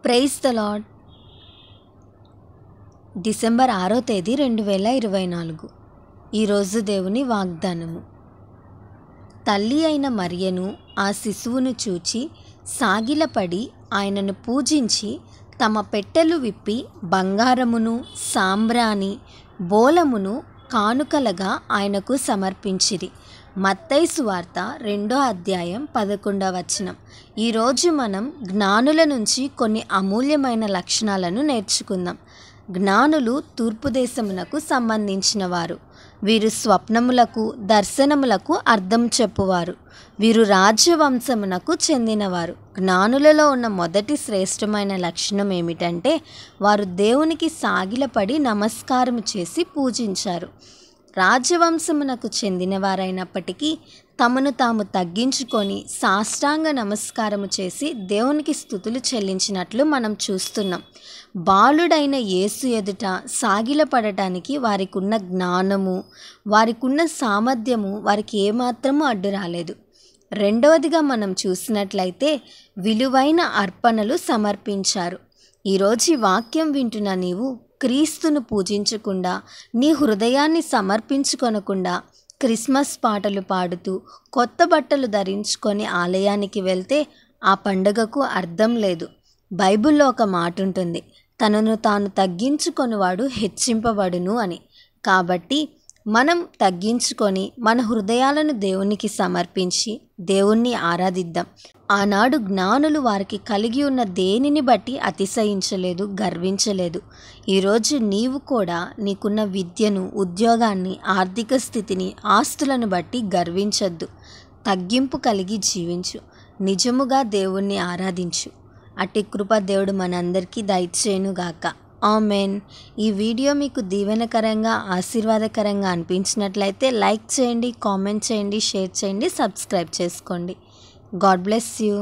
Praise the lord. December 6వ తేదీ 2024. ఈరోజు దేవుని వాగ్దానము. తల్లి అయిన మరియను ఆ శిశువును చూచి సాగిలపడి ఆయనను పూజించి తమ పెట్టెలు విప్పి బంగారమును సాంబ్రాణి బోలమును కానుకలుగా ఆయనకు సమర్పించిరి. మత్తయి సువార్త 2వ అధ్యాయం 11వ వచనం. ఈరోజు మనం జ్ఞానుల నుంచి కొన్ని అమూల్యమైన లక్షణాలను నేర్చుకుందాం. జ్ఞానులు తూర్పు దేశమునకు సంబంధించిన వారు. వీరు స్వప్నములకు దర్శనములకు అర్థం చెప్పువారు. వీరు రాజ్యవంశమునకు చెందినవారు. జ్ఞానులలో ఉన్న మొదటి శ్రేష్టమైన లక్షణం ఏమిటంటే వారు దేవునికి సాగిలపడి నమస్కారం చేసి పూజించారు. రాజవంశమునకు చెందినవారైనప్పటికీ తమను తాము తగ్గించుకొని సాష్టాంగ నమస్కారము చేసి దేవునికి స్తుతులు చెల్లించినట్లు మనం చూస్తున్నాం. బాలుడైన యేసు ఎదుట సాగిలపడటానికి వారికి ఉన్న జ్ఞానము, వారికి ఉన్న సామర్థ్యము వారికి ఏమాత్రము అడ్డు రాలేదు. రెండవదిగా మనం చూసినట్లయితే విలువైన అర్పణలు సమర్పించారు. ఈరోజు ఈ వాక్యం వింటున్న నీవు క్రీస్తును పూజించకుండా, నీ హృదయాన్ని సమర్పించుకొనకుండా క్రిస్మస్ పాటలు పాడుతూ కొత్త బట్టలు ధరించుకొని ఆలయానికి వెళ్తే ఆ పండుగకు అర్థం లేదు. బైబిల్లో ఒక మాట ఉంటుంది, తనను తాను తగ్గించుకొనివాడు హెచ్చింపబడును అని. కాబట్టి మనం తగ్గించుకొని మన హృదయాలను దేవునికి సమర్పించి దేవుణ్ణి ఆరాధిద్దాం. ఆనాడు జ్ఞానులు వారికి కలిగి ఉన్న దేనిని బట్టి అతిశయించలేదు, గర్వించలేదు. ఈరోజు నీవు కూడా నీకున్న విద్యను, ఉద్యోగాన్ని, ఆర్థిక స్థితిని, ఆస్తులను బట్టి గర్వించొద్దు. తగ్గింపు కలిగి జీవించు. నిజముగా దేవుణ్ణి ఆరాధించు. అట్టి కృప దేవుడు మనందరికీ దయచేయునుగాక. ఆమెన్. ఈ వీడియో మీకు దీవెనకరంగా, ఆశీర్వాదకరంగా అనిపించినట్లయితే లైక్ చేయండి, కామెంట్ చేయండి, షేర్ చేయండి, సబ్స్క్రైబ్ చేసుకోండి. God bless you.